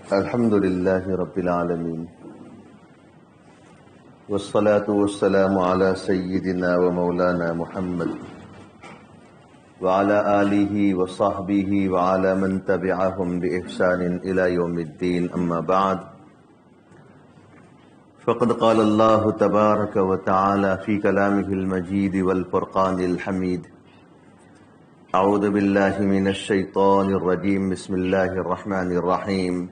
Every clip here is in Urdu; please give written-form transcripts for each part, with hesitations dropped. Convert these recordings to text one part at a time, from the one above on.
الحمد لله رب العالمين والصلاة والسلام على سيدنا ومولانا محمد وعلى آله وصحبه وعلى من تبعهم بإحسان إلى يوم الدين. أما بعد، فقد قال الله تبارك وتعالى في كلامه المجيد والفرقان الحميد: أعوذ بالله من الشيطان الرجيم. بسم الله الرحمن الرحيم.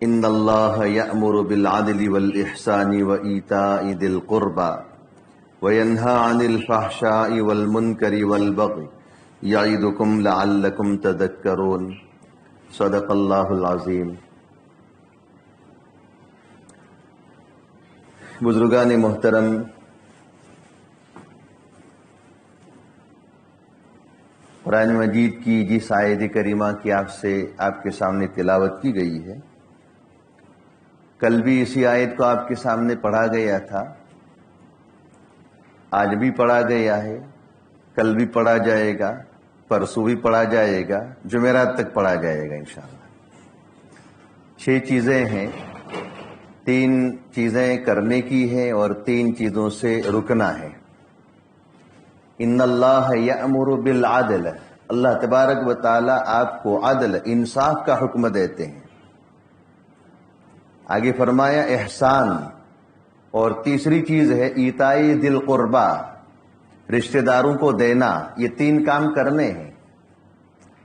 إن الله يأمر بالعدل والإحسان وإيتاء ذي القربى وينهى عن الفحشاء والمنكر والبغي يعظكم لعلكم تذكرون. صدق اللہ العظیم. بزرگان محترم، قرآن مجید کی جس آیت کریمہ کی آپ کے سامنے تلاوت کی گئی ہے، کل بھی اسی آیت کو آپ کے سامنے پڑھا گیا تھا، آج بھی پڑھا گیا ہے، کل بھی پڑھا جائے گا، پرسوں بھی پڑھا جائے گا، جمعرات تک پڑھا جائے گا انشاءاللہ. 6 چیزیں ہیں، 3 چیزیں کرنے کی ہیں اور 3 چیزوں سے رکنا ہے. ان اللہ یأمر بالعدل، اللہ تبارک و تعالی آپ کو عدل، انصاف کا حکم دیتے ہیں. آگے فرمایا احسان، اور تیسری چیز ہے ایتاء ذی القربی، رشتہ داروں کو دینا. یہ 3 کام کرنے ہیں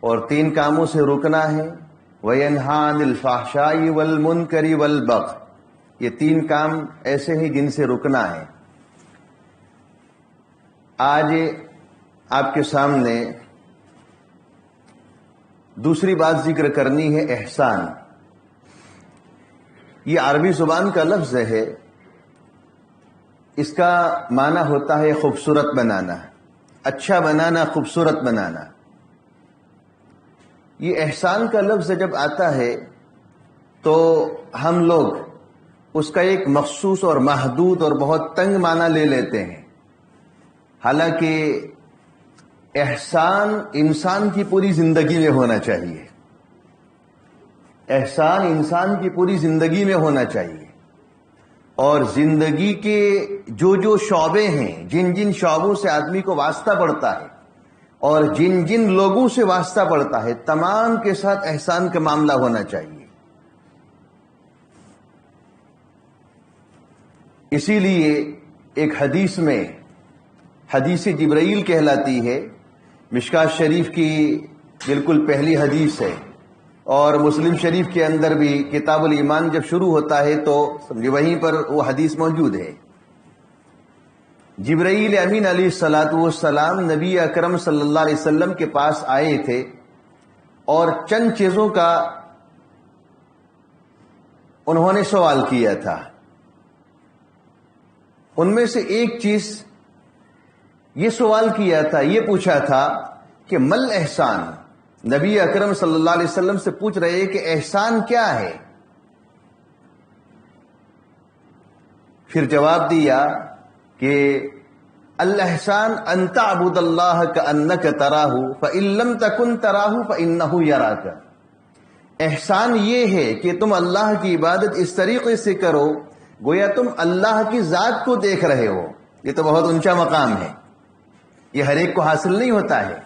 اور 3 کاموں سے رکنا ہے. وَيَنْهَى عَنِ الْفَحْشَاءِ وَالْمُنْكَرِ وَالْبَغْيِ، یہ 3 کام ایسے ہیں جن سے رکنا ہے. آج آپ کے سامنے دوسری بات ذکر کرنی ہے، احسان. یہ عربی زبان کا لفظ ہے، اس کا معنی ہوتا ہے خوبصورت بنانا، اچھا بنانا، خوبصورت بنانا. یہ احسان کا لفظ جب آتا ہے تو ہم لوگ اس کا ایک مخصوص اور محدود اور بہت تنگ معنی لے لیتے ہیں. حالانکہ احسان انسان کی پوری زندگی میں ہونا چاہیے. احسان انسان کی پوری زندگی میں ہونا چاہیے، اور زندگی کے جو شعبے ہیں، جن جن شعبوں سے آدمی کو واسطہ پڑتا ہے اور جن جن لوگوں سے واسطہ پڑتا ہے، تمام کے ساتھ احسان کا معاملہ ہونا چاہیے. اسی لیے ایک حدیث میں، حدیث جبرائیل کہلاتی ہے، مشکات شریف کی بالکل پہلی حدیث ہے، اور مسلم شریف کے اندر بھی کتاب الایمان جب شروع ہوتا ہے تو وہیں پر وہ حدیث موجود ہے. جبرائیل امین علیہ الصلاۃ والسلام نبی اکرم صلی اللہ علیہ وسلم کے پاس آئے تھے اور چند چیزوں کا انہوں نے سوال کیا تھا. ان میں سے ایک چیز یہ سوال کیا تھا، یہ پوچھا تھا کہ مل احسان. نبی اکرم صلی اللہ علیہ وسلم سے پوچھ رہے کہ احسان کیا ہے؟ پھر جواب دیا کہ الاحسان ان تعبد اللہ کأنک تراہ فإن لم تکن تراہ فإنہ یراک. احسان یہ ہے کہ تم اللہ کی عبادت اس طریقے سے کرو گویا تم اللہ کی ذات کو دیکھ رہے ہو. یہ تو بہت اونچا مقام ہے، یہ ہر ایک کو حاصل نہیں ہوتا ہے.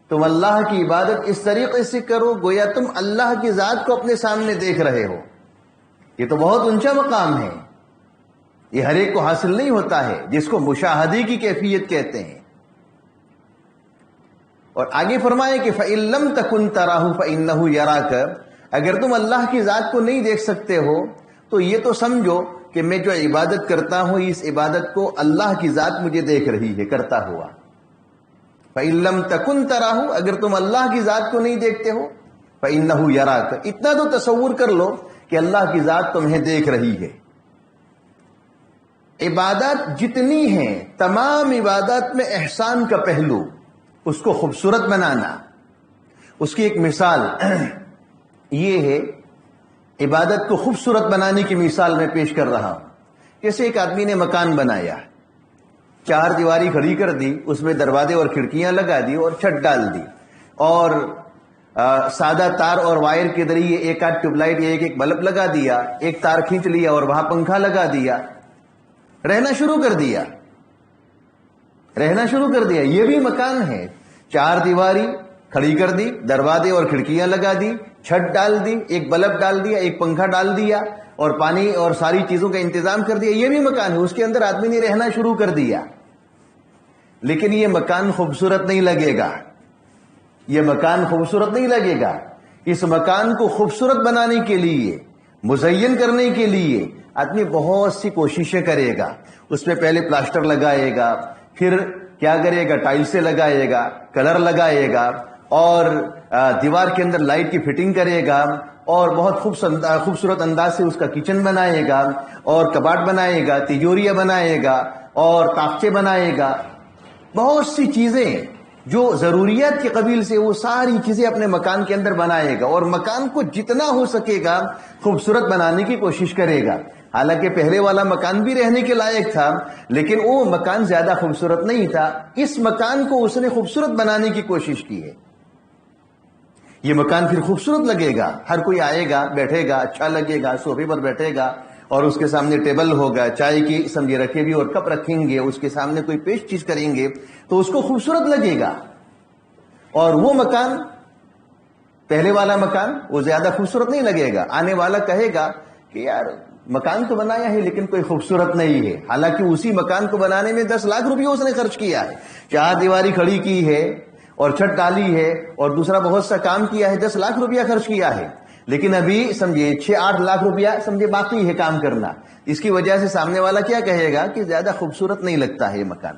تم اللہ کی عبادت اس طریقے سے کرو گویا تم اللہ کی ذات کو اپنے سامنے دیکھ رہے ہو. یہ تو بہت اونچا مقام ہے، یہ ہر ایک کو حاصل نہیں ہوتا ہے، جس کو مشاہدے کی کیفیت کہتے ہیں. اور آگے فرمائے کہ فَإِن لَمْ تَكُنْ تَرَاهُ فَإِنَّهُ يَرَاكَ، اگر تم اللہ کی ذات کو نہیں دیکھ سکتے ہو تو یہ تو سمجھو کہ میں جو عبادت کرتا ہوں اس عبادت کو اللہ کی ذات مجھے دیکھ رہی ہے کرتا ہوا. فَإِن لَمْ تَكُنْ تَرَاهُ، اگر تم اللہ کی ذات کو نہیں دیکھتے ہو فَإِنَّهُ يَرَاكَ. اتنا تو تصور کر لو کہ اللہ کی ذات تمہیں دیکھ رہی ہے. عبادات جتنی ہیں، تمام عبادات میں احسان کا پہلو، اس کو خوبصورت بنانا. اس کی ایک مثال یہ ہے، عبادت کو خوبصورت بنانے کی مثال میں پیش کر رہا ہوں. جیسے ایک آدمی نے مکان بنایا، 4 دیواری کھڑی کر دی، اس میں دروازے اور کھڑکیاں لگا دی اور چھت ڈال دی، اور سادہ تار اور وائر کے ذریعے ایک آدھ ٹیوب لائٹ یا ایک بلب لگا دیا، ایک تار کھینچ لیا اور وہاں پنکھا لگا دیا، رہنا شروع کر دیا، رہنا شروع کر دیا۔ یہ بھی مکان ہے، چار دیواری کھڑی کر دی، دروازے اور کھڑکیاں لگا دی، چھت ڈال دی، ایک بلب ڈال دیا، ایک پنکھا ڈال دیا اور پانی اور ساری چیزوں کا انتظام کر دیا، یہ بھی مکان ہے، اس کے اندر آدمی نے رہنا شروع کر دیا۔ لیکن یہ مکان خوبصورت نہیں لگے گا، یہ مکان خوبصورت نہیں لگے گا۔ اس مکان کو خوبصورت بنانے کے لیے، مزین کرنے کے لیے آدمی بہت سی کوششیں کرے گا۔ اس میں پہلے پلاسٹر لگائے گا، پھر کیا کرے گا، ٹائلسیں لگائے گا، کلر لگائے گا اور دیوار کے اندر لائٹ کی فٹنگ کرے گا اور بہت خوبصورت انداز سے اس کا کچن بنائے گا اور کباڑ بنائے گا، تجوریاں بنائے گا اور تاخچے بنائے گا، بہت سی چیزیں جو ضروریات کے قبیل سے وہ ساری چیزیں اپنے مکان کے اندر بنائے گا اور مکان کو جتنا ہو سکے گا خوبصورت بنانے کی کوشش کرے گا۔ حالانکہ پہلے والا مکان بھی رہنے کے لائق تھا لیکن وہ مکان زیادہ خوبصورت نہیں تھا، اس مکان کو اس نے خوبصورت بنانے کی کوشش کی ہے۔ یہ مکان پھر خوبصورت لگے گا، ہر کوئی آئے گا، بیٹھے گا، اچھا لگے گا، صوفے پر بیٹھے گا اور اس کے سامنے ٹیبل ہوگا، چائے کی سمجھے رکھے بھی اور کپ رکھیں گے، اس کے سامنے کوئی پیش چیز کریں گے تو اس کو خوبصورت لگے گا۔ اور وہ مکان، پہلے والا مکان، وہ زیادہ خوبصورت نہیں لگے گا۔ آنے والا کہے گا کہ یار مکان تو بنایا ہے لیکن کوئی خوبصورت نہیں ہے، حالانکہ اسی مکان کو بنانے میں 10 لاکھ روپیہ اس نے خرچ کیا ہے، 4 دیواری کھڑی کی ہے اور چھت ڈالی ہے اور دوسرا بہت سا کام کیا ہے، 10 لاکھ روپیہ خرچ کیا ہے، لیکن ابھی سمجھے 6-8 لاکھ روپیہ سمجھے باقی ہے کام کرنا۔ اس کی وجہ سے سامنے والا کیا کہے گا کہ زیادہ خوبصورت نہیں لگتا ہے یہ مکان۔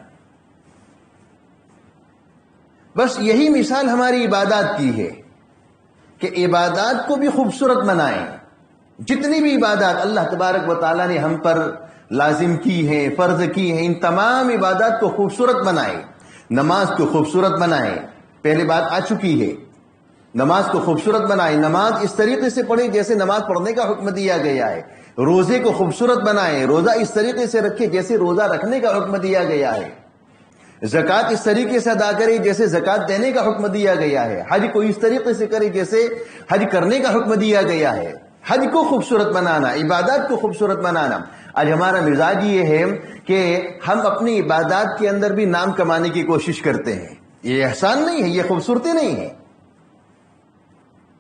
بس یہی مثال ہماری عبادات کی ہے کہ عبادات کو بھی خوبصورت بنائیں۔ جتنی بھی عبادات اللہ تبارک و تعالیٰ نے ہم پر لازم کی ہیں، فرض کی ہیں، ان تمام عبادات کو خوبصورت بنائیں۔ نماز کو خوبصورت بنائیں، پہلے بات آ چکی ہے، نماز کو خوبصورت بنائیں، نماز اس طریقے سے پڑھیں جیسے نماز پڑھنے کا حکم دیا گیا ہے۔ روزے کو خوبصورت بنائیں، روزہ اس طریقے سے رکھے جیسے روزہ رکھنے کا حکم دیا گیا ہے۔ زکوٰۃ اس طریقے سے ادا کرے جیسے زکوٰۃ دینے کا حکم دیا گیا ہے۔ حج کو اس طریقے سے کرے جیسے حج کرنے کا حکم دیا گیا ہے۔ حج کو خوبصورت بنانا، عبادات کو خوبصورت بنانا۔ آج ہمارا مزاج یہ ہے کہ ہم اپنی عبادات کے اندر بھی نام کمانے کی کوشش کرتے ہیں۔ یہ احسان نہیں ہے، یہ خوبصورتی نہیں ہے،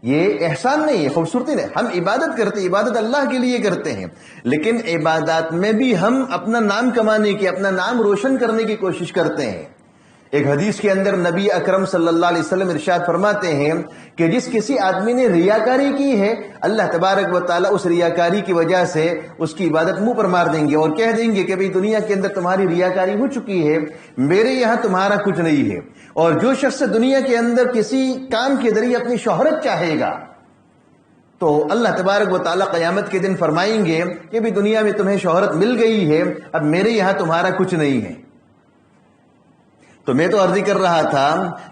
یہ احسان نہیں ہے، خوبصورتی نہیں۔ ہم عبادت کرتے ہیں، عبادت اللہ کے لیے کرتے ہیں، لیکن عبادات میں بھی ہم اپنا نام کمانے کی، اپنا نام روشن کرنے کی کوشش کرتے ہیں۔ ایک حدیث کے اندر نبی اکرم صلی اللہ علیہ وسلم ارشاد فرماتے ہیں کہ جس کسی آدمی نے ریاکاری کی ہے، اللہ تبارک و تعالیٰ اس ریاکاری کی وجہ سے اس کی عبادت منہ پر مار دیں گے اور کہہ دیں گے کہ بھئی دنیا کے اندر تمہاری ریاکاری ہو چکی ہے، میرے یہاں تمہارا کچھ نہیں ہے۔ اور جو شخص دنیا کے اندر کسی کام کے ذریعے اپنی شہرت چاہے گا تو اللہ تبارک و تعالیٰ قیامت کے دن فرمائیں گے کہ بھی دنیا میں تمہیں شہرت مل گئی ہے، اب میرے یہاں تمہارا کچھ نہیں ہے۔ تو میں تو عرض کر رہا تھا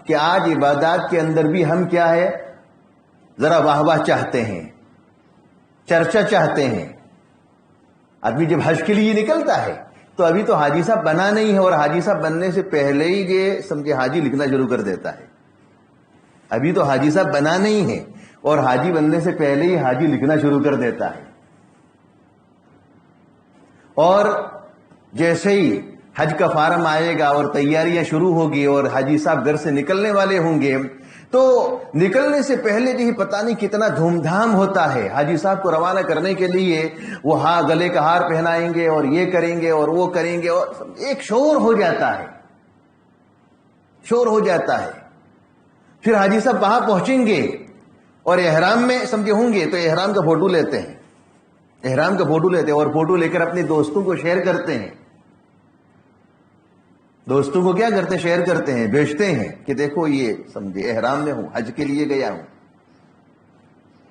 کہ آج عبادات کے اندر بھی ہم کیا ہے، ذرا واہ واہ چاہتے ہیں، چرچا چاہتے ہیں۔ آدمی جب حج کے لیے نکلتا ہے تو ابھی تو حاجی صاحب بنا نہیں ہے اور حاجی صاحب بننے سے پہلے ہی یہ سمجھے حاجی لکھنا شروع کر دیتا ہے۔ ابھی تو حاجی صاحب بنا نہیں ہے اور حاجی بننے سے پہلے ہی حاجی لکھنا شروع کر دیتا ہے۔ اور جیسے ہی حج کا فارم آئے گا اور تیاریاں شروع ہوگی اور حاجی صاحب گھر سے نکلنے والے ہوں گے تو نکلنے سے پہلے بھی پتہ نہیں کتنا دھوم دھام ہوتا ہے۔ حاجی صاحب کو روانہ کرنے کے لیے وہ گلے کا ہار پہنائیں گے اور یہ کریں گے اور وہ کریں گے اور ایک شور ہو جاتا ہے، شور ہو جاتا ہے۔ پھر حاجی صاحب وہاں پہنچیں گے اور احرام میں سمجھے ہوں گے تو احرام کا فوٹو لیتے ہیں، احرام کا فوٹو لیتے ہیں اور فوٹو لے کر اپنے دوستوں کو شیئر کرتے ہیں۔ دوستوں کو کیا کرتے ہیں؟ شیئر کرتے ہیں، بھیجتے ہیں کہ دیکھو یہ سمجھے احرام میں ہوں، حج کے لیے گیا ہوں۔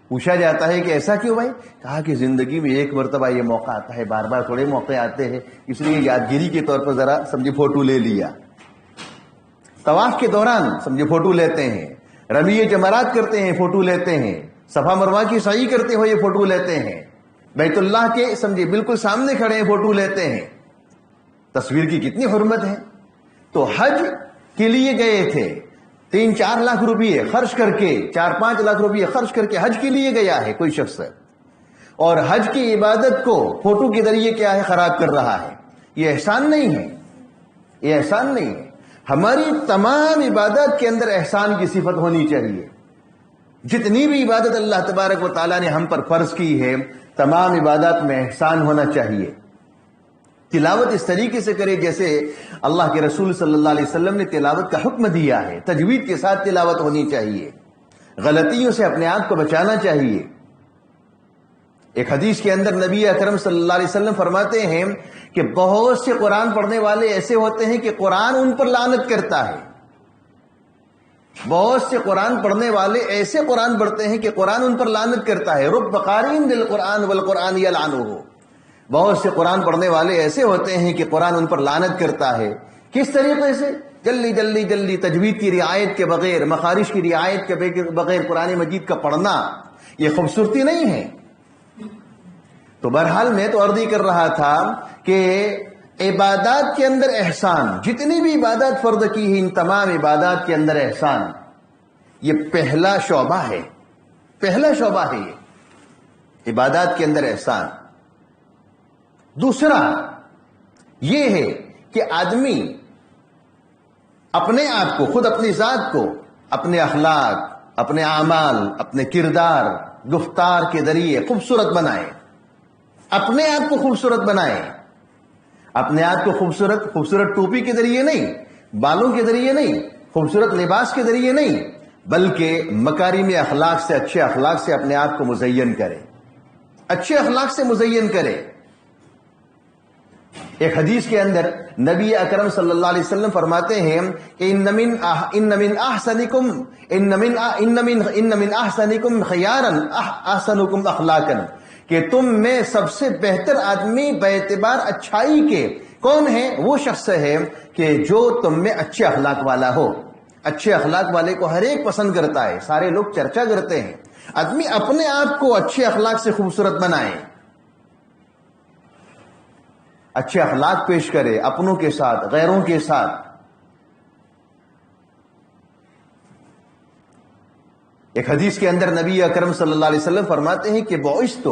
پوچھا جاتا ہے کہ ایسا کیوں بھائی؟ کہا کہ زندگی میں ایک مرتبہ یہ موقع آتا ہے، بار بار تھوڑے موقع آتے ہیں، اس لیے یادگیری کے طور پر ذرا سمجھے فوٹو لے لیا۔ طواف کے دوران سمجھے فوٹو لیتے ہیں، رمی جمرات کرتے ہیں فوٹو لیتے ہیں، صفا مروہ کی سعی کرتے ہوئے فوٹو لیتے ہیں، بیت اللہ کے سمجھے بالکل سامنے کھڑے ہیں فوٹو لیتے ہیں۔ تصویر کی کتنی حرمت ہے۔ تو حج کے لیے گئے تھے، 3-4 لاکھ روپیے خرچ کر کے 4-5 لاکھ روپیے خرچ کر کے حج کے لیے گیا ہے کوئی شخص، اور حج کی عبادت کو فوٹو کے ذریعے کیا ہے خراب کر رہا ہے. یہ احسان نہیں ہے، یہ احسان نہیں ہے. ہماری تمام عبادات کے اندر احسان کی صفت ہونی چاہیے. جتنی بھی عبادت اللہ تبارک و تعالیٰ نے ہم پر فرض کی ہے، تمام عبادات میں احسان ہونا چاہیے. تلاوت اس طریقے سے کرے جیسے اللہ کے رسول صلی اللہ علیہ وسلم نے تلاوت کا حکم دیا ہے. تجوید کے ساتھ تلاوت ہونی چاہیے. غلطیوں سے اپنے آپ کو بچانا چاہیے. ایک حدیث کے اندر نبی اکرم صلی اللہ علیہ وسلم فرماتے ہیں کہ بہت سے قرآن پڑھنے والے ایسے ہوتے ہیں کہ قرآن ان پر لعنت کرتا ہے. بہت سے قرآن پڑھنے والے ایسے قرآن پڑھتے ہیں کہ قرآن ان پر لعنت کرتا ہے. رب قارئ بالقرآن والقرآن یلعنہ. بہت سے قرآن پڑھنے والے ایسے ہوتے ہیں کہ قرآن ان پر لعنت کرتا ہے. کس طریقے سے؟ جلدی جلدی جلدی تجوید کی رعایت کے بغیر، مخارج کی رعایت کے بغیر قرآن مجید کا پڑھنا یہ خوبصورتی نہیں ہے. تو بہرحال میں تو عرض ہی کر رہا تھا کہ عبادات کے اندر احسان، جتنی بھی عبادات فرض کی ہیں ان تمام عبادات کے اندر احسان، یہ پہلا شعبہ ہے. پہلا شعبہ ہے یہ عبادات کے اندر احسان. دوسرا یہ ہے کہ آدمی اپنے آپ کو، خود اپنی ذات کو، اپنے اخلاق، اپنے اعمال، اپنے کردار، گفتار کے ذریعے خوبصورت بنائے. اپنے آپ کو خوبصورت بنائے. اپنے آپ کو خوبصورت ٹوپی کے ذریعے نہیں، بالوں کے ذریعے نہیں، خوبصورت لباس کے ذریعے نہیں، بلکہ مکارم اخلاق سے، اچھے اخلاق سے اپنے آپ کو مزین کرے. اچھے اخلاق سے مزین کرے. ایک حدیث کے اندر نبی اکرم صلی اللہ علیہ وسلم فرماتے ہیں کہ ان من احسنکم خیارا احسنکم اخلاقا، کہ تم میں سب سے بہتر آدمی باعتبار اچھائی کے کون ہے؟ وہ شخص ہے کہ جو تم میں اچھے اخلاق والا ہو. اچھے اخلاق والے کو ہر ایک پسند کرتا ہے، سارے لوگ چرچا کرتے ہیں. آدمی اپنے آپ کو اچھے اخلاق سے خوبصورت بنائے، اچھے اخلاق پیش کرے اپنوں کے ساتھ، غیروں کے ساتھ. ایک حدیث کے اندر نبی اکرم صلی اللہ علیہ وسلم فرماتے ہیں کہ بعثت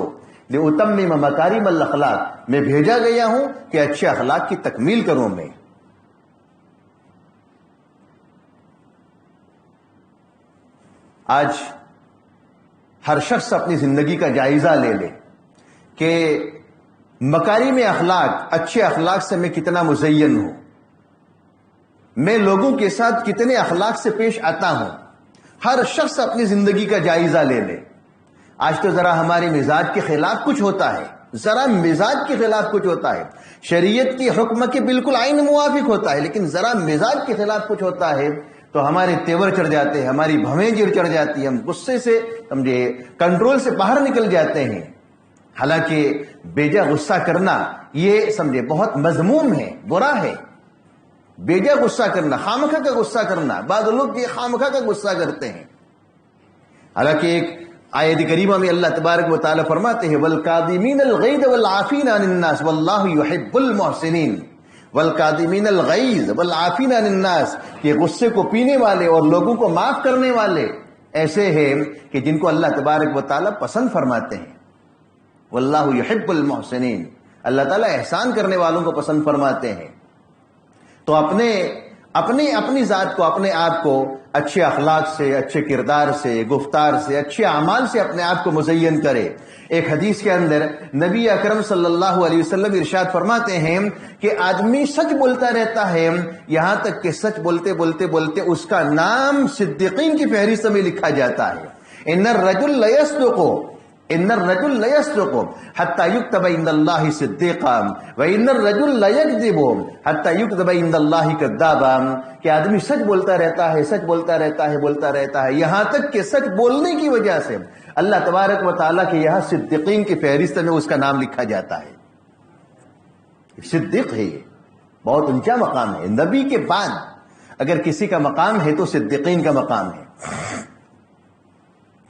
لأتمم مکارم الاخلاق، میں بھیجا گیا ہوں کہ اچھے اخلاق کی تکمیل کروں. میں آج ہر شخص اپنی زندگی کا جائزہ لے لے کہ مکارم اخلاق، اچھے اخلاق سے میں کتنا مزین ہوں، میں لوگوں کے ساتھ کتنے اخلاق سے پیش آتا ہوں. ہر شخص اپنی زندگی کا جائزہ لے لے. آج تو ذرا ہمارے مزاج کے خلاف کچھ ہوتا ہے، ذرا مزاج کے خلاف کچھ ہوتا ہے. شریعت کی حکم کے بالکل عین موافق ہوتا ہے، لیکن ذرا مزاج کے خلاف کچھ ہوتا ہے تو ہمارے تیور چڑھ جاتے ہیں، ہماری بھویں چڑھ جاتی ہیں، ہم غصے سے سمجھے کنٹرول سے باہر نکل جاتے ہیں. حالانکہ بیجا غصہ کرنا یہ سمجھے بہت مذموم ہے، برا ہے. بیجا غصہ کرنا، خامخواہ کا غصہ کرنا، بعض لوگ یہ خامخواہ کا غصہ کرتے ہیں. حالانکہ ایک آیت کریمہ میں اللہ تبارک و تعالی فرماتے ہیں والکاظمین الغیظ والعافین عن الناس واللہ یحب المحسنین. والکاظمین الغیظ والعافین عن الناس، کہ غصے کو پینے والے اور لوگوں کو معاف کرنے والے ایسے ہیں کہ جن کو اللہ تبارک و تعالی پسند فرماتے ہیں. واللہ یحب المحسنین، اللہ تعالیٰ احسان کرنے والوں کو پسند فرماتے ہیں. تو اپنی ذات کو، اپنے آپ کو اچھے اخلاق سے، اچھے کردار سے، گفتار سے، اچھے اعمال سے اپنے آپ کو مزین کرے. ایک حدیث کے اندر نبی اکرم صلی اللہ علیہ وسلم ارشاد فرماتے ہیں کہ آدمی سچ بولتا رہتا ہے یہاں تک کہ سچ بولتے بولتے بولتے اس کا نام صدیقین کی فہرست میں لکھا جاتا ہے. ان الرجل لیصدق حتی یکتب عند اللہ صدیقا وان الرجل لیکذب حتی یکتب عند اللہ کذابا، کہ آدمی سچ بولتا رہتا ہے، سچ بولتا رہتا ہے، بولتا رہتا ہے، یہاں تک کہ سچ بولنے کی وجہ سے اللہ تبارک و تعالیٰ کے یہاں صدیقین کی فہرست میں اس کا نام لکھا جاتا ہے. صدیق ہے، یہ بہت اونچا مقام ہے. نبی کے بعد اگر کسی کا مقام ہے تو صدیقین کا مقام ہے.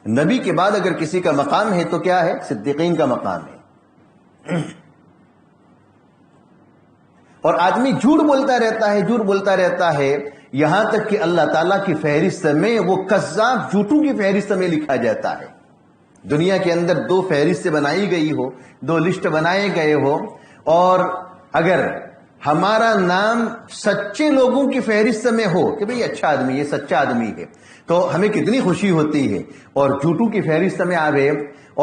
نبی کے بعد اگر کسی کا مقام ہے تو کیا ہے؟ صدیقین کا مقام ہے. اور آدمی جھوٹ بولتا رہتا ہے، جھوٹ بولتا رہتا ہے، یہاں تک کہ اللہ تعالیٰ کی فہرست میں وہ کذاب جھوٹوں کی فہرست میں لکھا جاتا ہے. دنیا کے اندر 2 فہرستیں بنائی گئی ہو، 2 لسٹ بنائے گئے ہو، اور اگر ہمارا نام سچے لوگوں کی فہرست میں ہو کہ بھئی اچھا آدمی، یہ سچا آدمی ہے، تو ہمیں کتنی خوشی ہوتی ہے. اور جھوٹوں کی فہرست میں آوے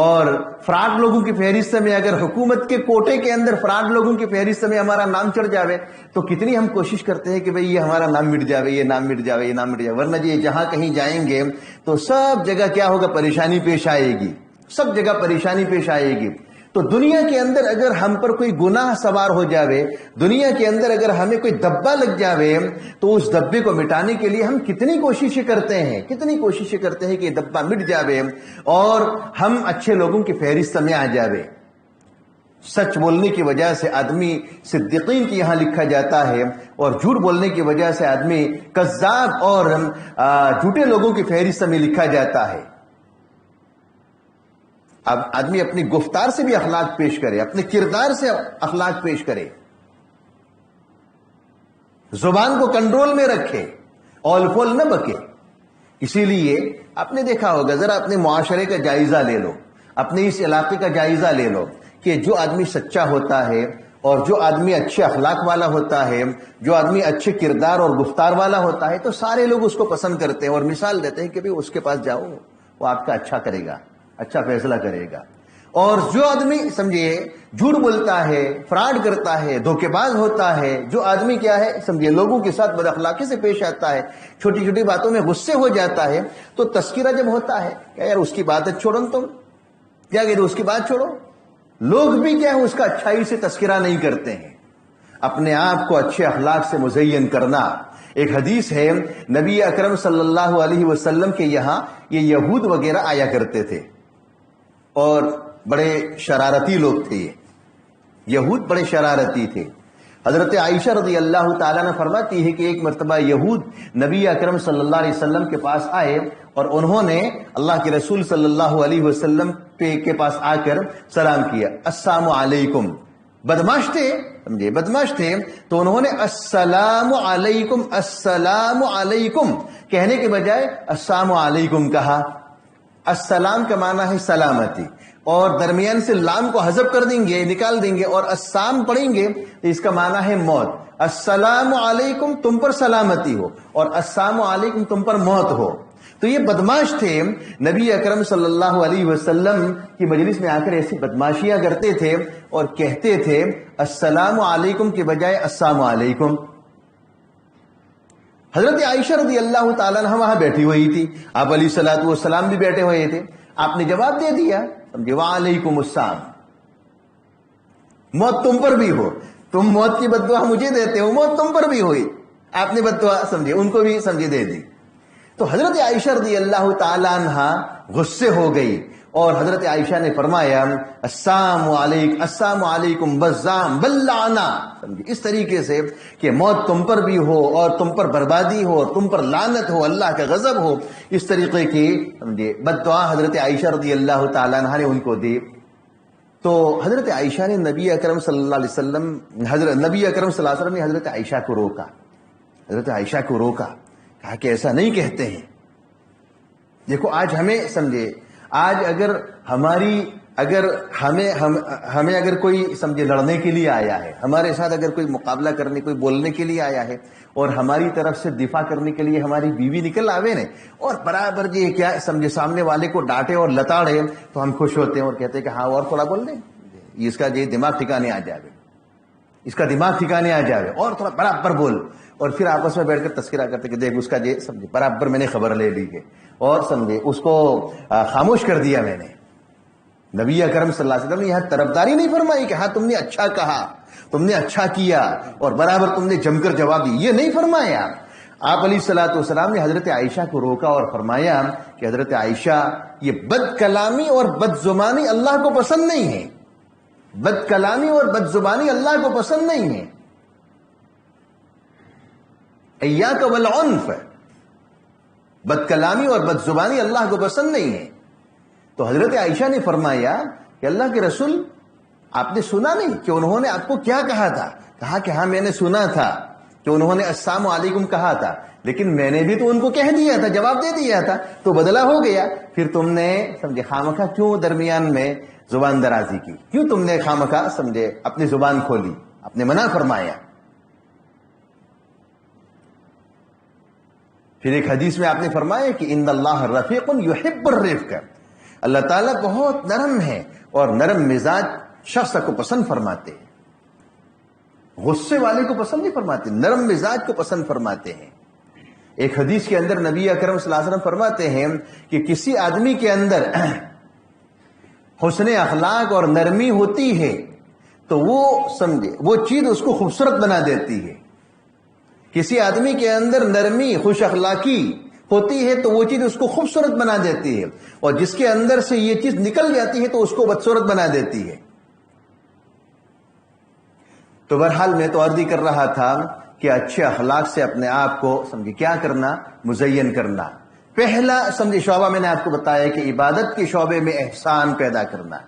اور فراڈ لوگوں کی فہرست میں، اگر حکومت کے کوٹے کے اندر فراڈ لوگوں کی فہرست میں ہمارا نام چڑھ جاوے تو کتنی ہم کوشش کرتے ہیں کہ بھئی یہ ہمارا نام مٹ جاوے، یہ نام مٹ جاوے، یہ نام مٹ جاوے. ورنہ یہ جہاں کہیں جائیں گے تو سب جگہ کیا ہوگا؟ پریشانی پیش آئے گی، سب جگہ پریشانی پیش آئے گی. تو دنیا کے اندر اگر ہم پر کوئی گناہ سوار ہو جاوے، دنیا کے اندر اگر ہمیں کوئی دبا لگ جاوے، تو اس دبے کو مٹانے کے لیے ہم کتنی کوششیں کرتے ہیں کہ یہ دبا مٹ جاوے اور ہم اچھے لوگوں کی فہرست میں آ جاوے. سچ بولنے کی وجہ سے آدمی صدیقین کی یہاں لکھا جاتا ہے، اور جھوٹ بولنے کی وجہ سے آدمی کذاب اور جھوٹے لوگوں کی فہرست میں لکھا جاتا ہے. اب آدمی اپنی گفتار سے بھی اخلاق پیش کرے، اپنے کردار سے اخلاق پیش کرے، زبان کو کنٹرول میں رکھے، اول پول نہ بکے. اسی لیے آپ نے دیکھا ہوگا، ذرا اپنے معاشرے کا جائزہ لے لو، اپنے اس علاقے کا جائزہ لے لو کہ جو آدمی سچا ہوتا ہے اور جو آدمی اچھے اخلاق والا ہوتا ہے، جو آدمی اچھے کردار اور گفتار والا ہوتا ہے، تو سارے لوگ اس کو پسند کرتے ہیں اور مثال دیتے ہیں کہ بھی اس کے پاس جاؤ، وہ آپ کا اچھا کرے گا، اچھا فیصلہ کرے گا. اور جو آدمی سمجھیے جھوٹ بولتا ہے، فراڈ کرتا ہے، دھوکے باز ہوتا ہے، جو آدمی کیا ہے سمجھیے لوگوں کے ساتھ بد اخلاقی سے پیش آتا ہے، چھوٹی چھوٹی باتوں میں غصے ہو جاتا ہے، تو تذکرہ جب ہوتا ہے کہ یار اس کی بات چھوڑو، تم کیا کہتے اس کی بات چھوڑو، لوگ بھی کیا ہے اس کا اچھائی سے تذکرہ نہیں کرتے ہیں. اپنے آپ کو اچھے اخلاق سے مزین کرنا. ایک حدیث ہے، نبی اکرم صلی اللہ علیہ وسلم کے یہاں یہ یہود وغیرہ آیا کرتے تھے اور بڑے شرارتی لوگ تھے. یہود بڑے شرارتی تھے. حضرت عائشہ رضی اللہ تعالیٰ نے فرماتی ہے کہ ایک مرتبہ یہود نبی اکرم صلی اللہ علیہ وسلم کے پاس آئے اور انہوں نے اللہ کے رسول صلی اللہ علیہ وسلم کے پاس آ کر سلام کیا، السلام علیکم. بدماش تھے، سمجھے بدماش تھے، تو انہوں نے السلام علیکم السلام علیکم کہنے کے بجائے السلام علیکم کہا. السلام کا معنی ہے سلامتی، اور درمیان سے لام کو حذف کر دیں گے، نکال دیں گے، اور السلام پڑھیں گے تو اس کا معنی ہے موت. السلام علیکم تم پر سلامتی ہو، اور السلام علیکم تم پر موت ہو. تو یہ بدماش تھے، نبی اکرم صلی اللہ علیہ وسلم کی مجلس میں آ کر ایسی بدماشیاں کرتے تھے اور کہتے تھے السلام علیکم کے بجائے السلام علیکم. حضرت عائشہ رضی اللہ تعالیٰ عنہ وہاں بیٹھی ہوئی تھی، آپ علیہ الصلوۃ والسلام بھی بیٹھے ہوئے تھے. آپ نے جواب دے دیا، سمجھے وعلیکم السلام، موت تم پر بھی ہو، تم موت کی بد دعا مجھے دیتے ہو، موت تم پر بھی ہوئی. آپ نے بد دعا سمجھے ان کو بھی سمجھے دے دی. تو حضرت عائشہ رضی اللہ تعالیٰ عنہ غصے ہو گئی اور حضرت عائشہ نے فرمایا السلام علیکم بزام بلعنا، اس طریقے سے کہ موت تم پر بھی ہو اور تم پر بربادی ہو اور تم پر لعنت ہو، اللہ کا غضب ہو. اس طریقے کی سمجھے بد دعا حضرت عائشہ رضی اللہ تعالیٰ عنہ نے ان کو دی. تو حضرت عائشہ نے نبی اکرم صلی اللہ علیہ وسلم نے حضرت عائشہ کو روکا، کہا کہ ایسا نہیں کہتے ہیں. دیکھو آج ہمیں سمجھے، آج اگر ہمیں اگر کوئی سمجھے لڑنے کے لیے آیا ہے، ہمارے ساتھ اگر کوئی مقابلہ کرنے، کوئی بولنے کے لیے آیا ہے اور ہماری طرف سے دفاع کرنے کے لیے ہماری بیوی نکل آوے نے اور برابر جی کیا سمجھے سامنے والے کو ڈانٹے اور لتاڑے تو ہم خوش ہوتے ہیں اور کہتے ہیں کہ ہاں اور تھوڑا بول دیں، اس کا یہ دماغ ٹھکانے آ جاوے، اور تھوڑا برابر بول. اور پھر آپس میں بیٹھ کر تذکرہ کرتے کہ دیکھ اس کا یہ سمجھے برابر میں نے خبر لے لی ہے اور سمجھے اس کو خاموش کر دیا میں نے. نبی اکرم صلی اللہ علیہ وسلم نے یہاں طرفداری نہیں فرمائی کہ ہاں تم نے اچھا کہا، تم نے اچھا کیا اور برابر تم نے جم کر جواب دی، یہ نہیں فرمایا. آپ علیہ الصلوۃ والسلام نے حضرت عائشہ کو روکا اور فرمایا کہ حضرت عائشہ یہ بد کلامی اور بد زبانی اللہ کو پسند نہیں ہے، بد کلامی اور بد زبانی اللہ کو پسند نہیں ہے. ایاک والعنف، بد کلامی اور بد زبانی اللہ کو پسند نہیں ہے. تو حضرت عائشہ نے فرمایا کہ اللہ کے رسول آپ نے سنا نہیں کہ انہوں نے آپ کو کیا کہا تھا؟ کہا کہ ہاں میں نے سنا تھا کہ انہوں نے السلام علیکم کہا تھا، لیکن میں نے بھی تو ان کو کہہ دیا تھا، جواب دے دیا تھا، تو بدلہ ہو گیا. پھر تم نے سمجھے خامخواہ کیوں درمیان میں زبان درازی کی؟ کیوں تم نے خامخواہ سمجھے اپنی زبان کھولی، اپنے منع فرمایا؟ پھر ایک حدیث میں آپ نے فرمایا کہ ان اللہ رفیق یحب الرفق، اللہ تعالیٰ بہت نرم ہے اور نرم مزاج شخص کو پسند فرماتے ہیں. غصے والے کو پسند نہیں فرماتے، نرم مزاج کو پسند فرماتے ہیں. ایک حدیث کے اندر نبی اکرم صلی اللہ علیہ وسلم فرماتے ہیں کہ کسی آدمی کے اندر حسن اخلاق اور نرمی ہوتی ہے تو وہ سمجھے وہ چیز اس کو خوبصورت بنا دیتی ہے. کسی آدمی کے اندر نرمی، خوش اخلاقی ہوتی ہے تو وہ چیز اس کو خوبصورت بنا دیتی ہے، اور جس کے اندر سے یہ چیز نکل جاتی ہے تو اس کو بدصورت بنا دیتی ہے. تو بہرحال میں تو عرض کر رہا تھا کہ اچھے اخلاق سے اپنے آپ کو سمجھے کیا کرنا، مزین کرنا. پہلا سمجھے شعبہ میں نے آپ کو بتایا کہ عبادت کے شعبے میں احسان پیدا کرنا،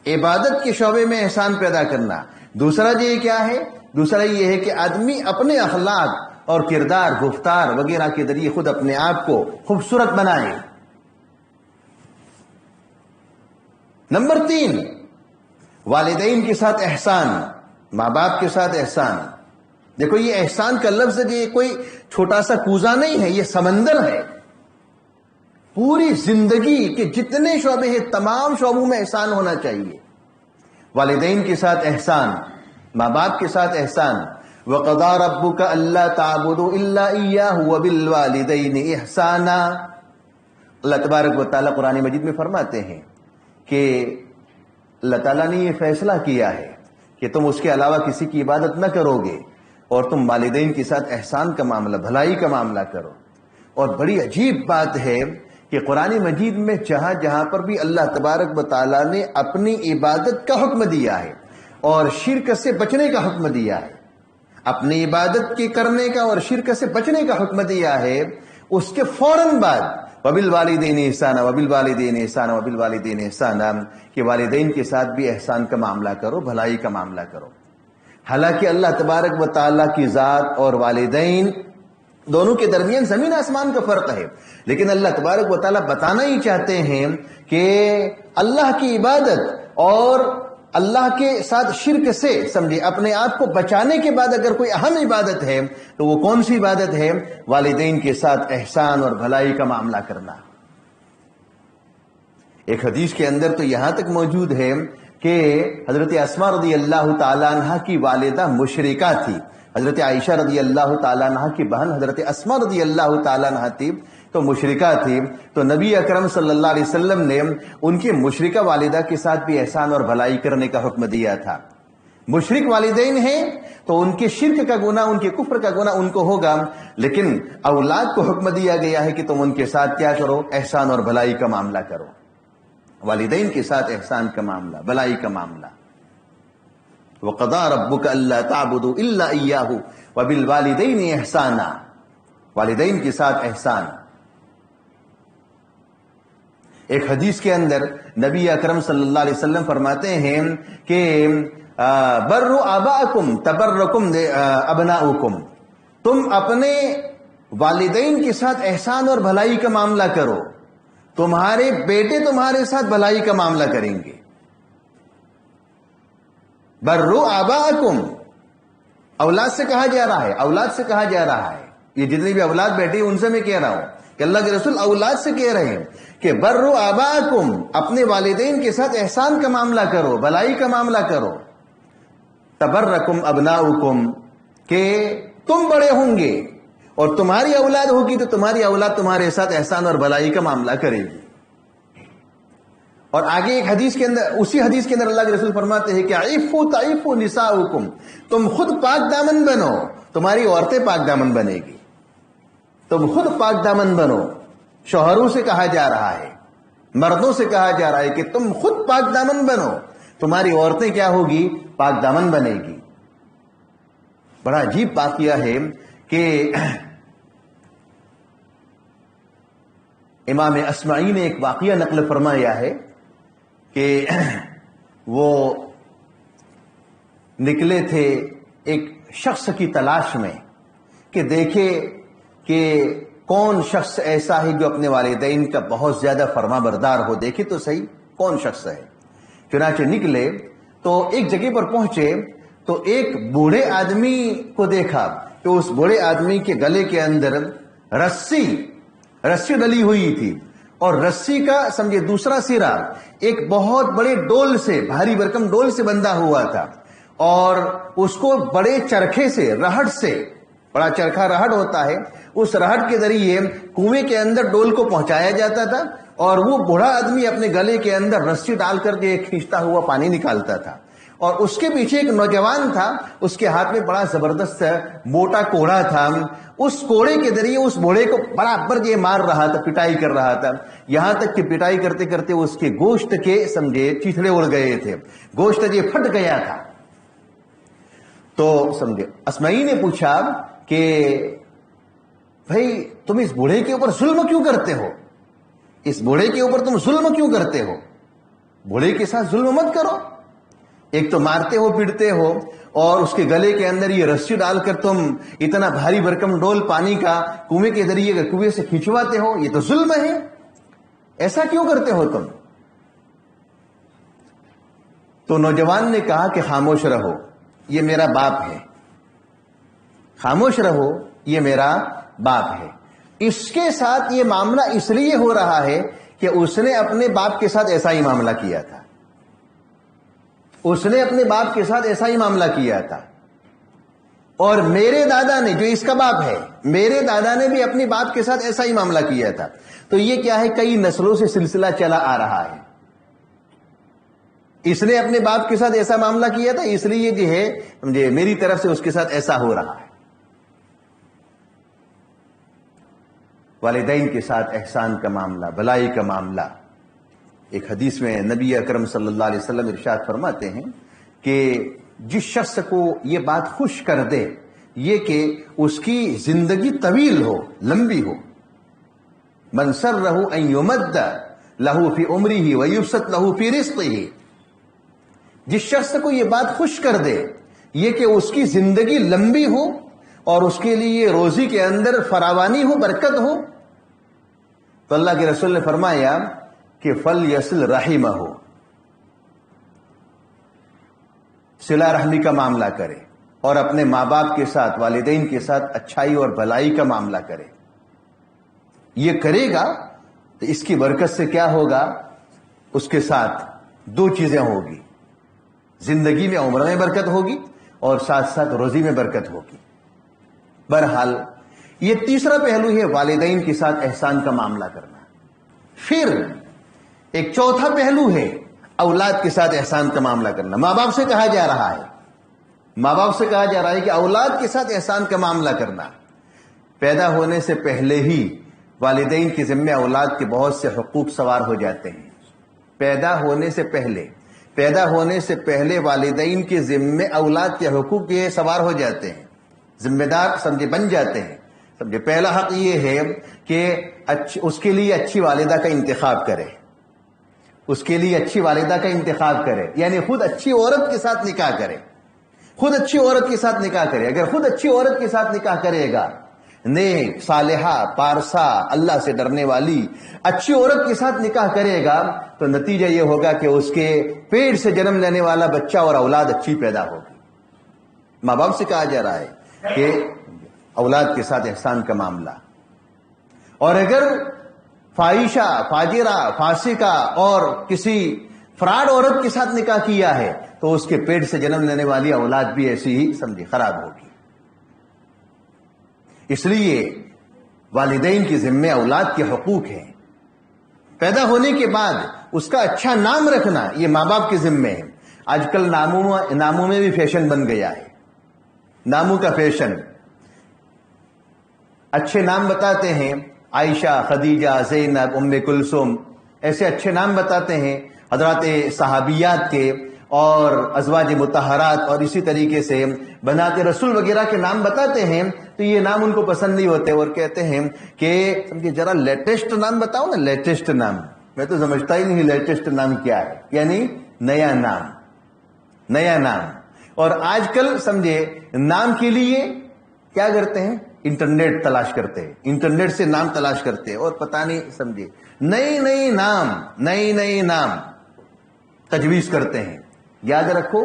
عبادت کے شعبے میں احسان پیدا کرنا. دوسرا یہ کیا ہے؟ دوسرا یہ ہے کہ آدمی اپنے اخلاق اور کردار، گفتار وغیرہ کے ذریعے خود اپنے آپ کو خوبصورت بنائے. نمبر 3، والدین کے ساتھ احسان، ماں باپ کے ساتھ احسان. دیکھو یہ احسان کا لفظ یہ کوئی چھوٹا سا کوزہ نہیں ہے، یہ سمندر ہے. پوری زندگی کے جتنے شعبے ہیں تمام شعبوں میں احسان ہونا چاہیے. والدین کے ساتھ احسان، ماں باپ کے ساتھ احسان. وَقَضَىٰ رَبُّكَ أَلَّا تَعْبُدُوا إِلَّا إِيَّاهُ وَبِالْوَالِدَيْنِ إِحْسَانًا. اللہ تبارک و تعالیٰ قرآن مجید میں فرماتے ہیں کہ اللہ تعالیٰ نے یہ فیصلہ کیا ہے کہ تم اس کے علاوہ کسی کی عبادت نہ کرو گے، اور تم والدین کے ساتھ احسان کا معاملہ، بھلائی کا معاملہ کرو. اور بڑی عجیب بات ہے کہ قرآن مجید میں جہاں پر بھی اللہ تبارک و تعالیٰ نے اپنی عبادت کا حکم دیا ہے اور شرک سے بچنے کا حکم دیا ہے، اپنی عبادت کے کرنے کا اور شرک سے بچنے کا حکم دیا ہے، اس کے فوراً بعد وَبِالْوَالِدَيْنِ إِحْسَانًا وَبِالْوَالِدَيْنِ إِحْسَانًا وَبِالْوَالِدَيْنِ إِحْسَانًا، کہ والدین کے ساتھ بھی احسان کا معاملہ کرو، بھلائی کا معاملہ کرو. حالانکہ اللہ تبارک و تعالیٰ کی ذات اور والدین دونوں کے درمیان زمین آسمان کا فرق ہے، لیکن اللہ تبارک و تعالیٰ بتانا ہی چاہتے ہیں کہ اللہ کی عبادت اور اللہ کے ساتھ شرک سے سمجھے اپنے آپ کو بچانے کے بعد اگر کوئی اہم عبادت ہے تو وہ کون سی عبادت ہے؟ والدین کے ساتھ احسان اور بھلائی کا معاملہ کرنا. ایک حدیث کے اندر تو یہاں تک موجود ہے کہ حضرت اسماء رضی اللہ تعالیٰ عنہ کی والدہ مشرکہ تھی. حضرت عائشہ رضی اللہ تعالیٰ عنہ کی بہن حضرت اسماء رضی اللہ تعالیٰ عنہ تھی تو مشرکہ تھی. تو نبی اکرم صلی اللہ علیہ وسلم نے ان کی مشرکہ والدہ کے ساتھ بھی احسان اور بھلائی کرنے کا حکم دیا تھا. مشرک والدین ہیں تو ان کے شرک کا گناہ، ان کے کفر کا گناہ ان کو ہوگا، لیکن اولاد کو حکم دیا گیا ہے کہ تم ان کے ساتھ کیا کرو؟ احسان اور بھلائی کا معاملہ کرو. والدین کے ساتھ احسان کا معاملہ، بھلائی کا معاملہ. وَقَضَىٰ رَبُّكَ أَلَّا تَعْبُدُوا إِلَّا إِيَّاهُ وَبِالْوَالِدَيْنِ إِحْسَانًا، والدین کے ساتھ احسان. ایک حدیث کے اندر نبی اکرم صلی اللہ علیہ وسلم فرماتے ہیں کہ بَرُّ آبَاءَكُمْ تَبَرَّكُمْ أَبْنَاؤُكُمْ، تم اپنے والدین کے ساتھ احسان اور بھلائی کا معاملہ کرو، تمہارے بیٹے تمہارے ساتھ بھلائی کا معاملہ کریں گے. برو آباءکم، اولاد سے کہا جا رہا ہے، اولاد سے کہا جا رہا ہے. یہ جتنی بھی اولاد بیٹھی ان سے میں کہہ رہا ہوں کہ اللہ کے رسول اولاد سے کہہ رہے ہیں کہ برو آباءکم، اپنے والدین کے ساتھ احسان کا معاملہ کرو، بھلائی کا معاملہ کرو. تبرکم ابناؤکم، کہ تم بڑے ہوں گے اور تمہاری اولاد ہوگی تو تمہاری اولاد تمہارے ساتھ احسان اور بھلائی کا معاملہ کرے گی. اور آگے ایک حدیث کے اندر، اسی حدیث کے اندر اللہ کے رسول فرماتے ہیں کہ عفو تعفو نساؤکم، تم خود پاک دامن بنو، تمہاری عورتیں پاک دامن بنے گی. تم خود پاک دامن بنو. شوہروں سے کہا جا رہا ہے، مردوں سے کہا جا رہا ہے کہ تم خود پاک دامن بنو، تمہاری عورتیں کیا ہوگی؟ پاک دامن بنے گی. بڑا عجیب واقعہ ہے کہ امام اصمعی نے ایک واقعہ نقل فرمایا ہے کہ وہ نکلے تھے ایک شخص کی تلاش میں. کہ دیکھے کہ کون شخص ایسا ہے جو اپنے والدین کا بہت زیادہ فرما بردار ہو. دیکھے تو صحیح کون شخص ہے. چنانچہ نکلے تو ایک جگہ پر پہنچے تو ایک بوڑھے آدمی کو دیکھا کہ اس بوڑھے آدمی کے گلے کے اندر رسی ڈلی ہوئی تھی, اور رسی کا سمجھے دوسرا سرا ایک بہت بڑے ڈول سے, بھاری بھرکم ڈول سے بندھا ہوا تھا, اور اس کو بڑے چرخے سے, رہٹ سے, بڑا چرخا رہٹ ہوتا ہے, اس رہٹ کے ذریعے کنویں کے اندر ڈول کو پہنچایا جاتا تھا, اور وہ بوڑھا آدمی اپنے گلے کے اندر رسی ڈال کر کے کھینچتا ہوا پانی نکالتا تھا. اور اس کے پیچھے ایک نوجوان تھا, اس کے ہاتھ میں بڑا زبردست موٹا کوڑا تھا. اس کوڑے کے ذریعے اس بوڑھے کو برابر یہ مار رہا تھا, پٹائی کر رہا تھا, یہاں تک کہ پٹائی کرتے کرتے اس کے گوشت کے سمجھے چیتھڑے اڑ گئے تھے, گوشت یہ پھٹ گیا تھا. تو سمجھے اسمعی نے پوچھا کہ بھائی تم اس بوڑھے کے اوپر ظلم کیوں کرتے ہو, اس بوڑھے کے اوپر تم ظلم کیوں کرتے ہو؟ بوڑھے کے ساتھ ظلم مت کرو. ایک تو مارتے ہو, پیٹتے ہو, اور اس کے گلے کے اندر یہ رسی ڈال کر تم اتنا بھاری بھرکم ڈول پانی کا کنویں کے ذریعے کنویں سے کھینچواتے ہو, یہ تو ظلم ہے. ایسا کیوں کرتے ہو تم؟ تو نوجوان نے کہا کہ خاموش رہو, یہ میرا باپ ہے, خاموش رہو, یہ میرا باپ ہے. اس کے ساتھ یہ معاملہ اس لیے ہو رہا ہے کہ اس نے اپنے باپ کے ساتھ ایسا ہی معاملہ کیا تھا, اس نے اپنے باپ کے ساتھ ایسا ہی معاملہ کیا تھا. اور میرے دادا نے, جو اس کا باپ ہے, میرے دادا نے بھی اپنے باپ کے ساتھ ایسا ہی معاملہ کیا تھا. تو یہ کیا ہے, کئی نسلوں سے سلسلہ چلا آ رہا ہے. اس نے اپنے باپ کے ساتھ ایسا معاملہ کیا تھا, اس لیے جو ہے میری طرف سے اس کے ساتھ ایسا ہو رہا ہے. والدین کے ساتھ احسان کا معاملہ, بھلائی کا معاملہ. ایک حدیث میں نبی اکرم صلی اللہ علیہ وسلم ارشاد فرماتے ہیں کہ جس شخص کو یہ بات خوش کر دے یہ کہ اس کی زندگی طویل ہو, لمبی ہو, من سرہ ان یمد لہ فی عمرہ ویبسط لہ فی رزقہ, جس شخص کو یہ بات خوش کر دے یہ کہ اس کی زندگی لمبی ہو اور اس کے لیے روزی کے اندر فراوانی ہو, برکت ہو, تو اللہ کے رسول نے فرمایا کہ فَلْيَصِلْ رَحِمَهُ, صلہ رحمی کا معاملہ کرے, اور اپنے ماں باپ کے ساتھ, والدین کے ساتھ اچھائی اور بھلائی کا معاملہ کرے. یہ کرے گا تو اس کی برکت سے کیا ہوگا, اس کے ساتھ دو چیزیں ہوگی, زندگی میں عمر میں برکت ہوگی اور ساتھ ساتھ روزی میں برکت ہوگی. بہرحال یہ تیسرا پہلو ہے والدین کے ساتھ احسان کا معاملہ کرنا. پھر ایک چوتھا پہلو ہے اولاد کے ساتھ احسان کا معاملہ کرنا. ماں باپ سے کہا جا رہا ہے, ماں باپ سے کہا جا رہا ہے کہ اولاد کے ساتھ احسان کا معاملہ کرنا. پیدا ہونے سے پہلے ہی والدین کے ذمہ اولاد کے بہت سے حقوق سوار ہو جاتے ہیں. پیدا ہونے سے پہلے والدین کے ذمہ اولاد کے حقوق یہ سوار ہو جاتے ہیں, ذمہ دار سمجھے بن جاتے ہیں. سمجھے پہلا حق یہ ہے کہ اس کے لیے اچھی والدہ کا انتخاب کرے, اس کے لیے اچھی والدہ کا انتخاب کرے, یعنی خود اچھی عورت کے ساتھ نکاح کرے, خود اچھی عورت کے ساتھ نکاح کرے. اگر خود اچھی عورت کے ساتھ نکاح کرے گا, نیک, صالحہ, پارسا, اللہ سے ڈرنے والی اچھی عورت کے ساتھ نکاح کرے گا, تو نتیجہ یہ ہوگا کہ اس کے پیٹ سے جنم لینے والا بچہ اور اولاد اچھی پیدا ہوگی. ماں باپ سے کہا جا رہا ہے کہ اولاد کے ساتھ احسان کا معاملہ. اور اگر فاحشہ, فاجرہ, فاسقہ اور کسی فراڈ عورت کے ساتھ نکاح کیا ہے تو اس کے پیٹ سے جنم لینے والی اولاد بھی ایسی ہی سمجھے خراب ہوگی. اس لیے والدین کے ذمہ اولاد کے حقوق ہیں. پیدا ہونے کے بعد اس کا اچھا نام رکھنا یہ ماں باپ کے ذمہ ہے. آج کل ناموں میں بھی فیشن بن گیا ہے, ناموں کا فیشن. اچھے نام بتاتے ہیں, عائشہ, خدیجہ, زینب, ام کلثوم, ایسے اچھے نام بتاتے ہیں حضرات صحابیات کے اور ازواج مطہرات, اور اسی طریقے سے بنات رسول وغیرہ کے نام بتاتے ہیں. تو یہ نام ان کو پسند نہیں ہوتے اور کہتے ہیں کہ ذرا لیٹسٹ نام بتاؤ نا, لیٹسٹ نام. میں تو سمجھتا ہی نہیں لیٹسٹ نام کیا ہے, یعنی نیا نام. اور آج کل سمجھے نام کے لیے کیا کرتے ہیں؟ انٹرنیٹ تلاش کرتے ہیں، انٹرنیٹ سے نام تلاش کرتے ہیں، اور پتہ نہیں سمجھے نئی نئی نام تجویز کرتے ہیں۔ یاد رکھو،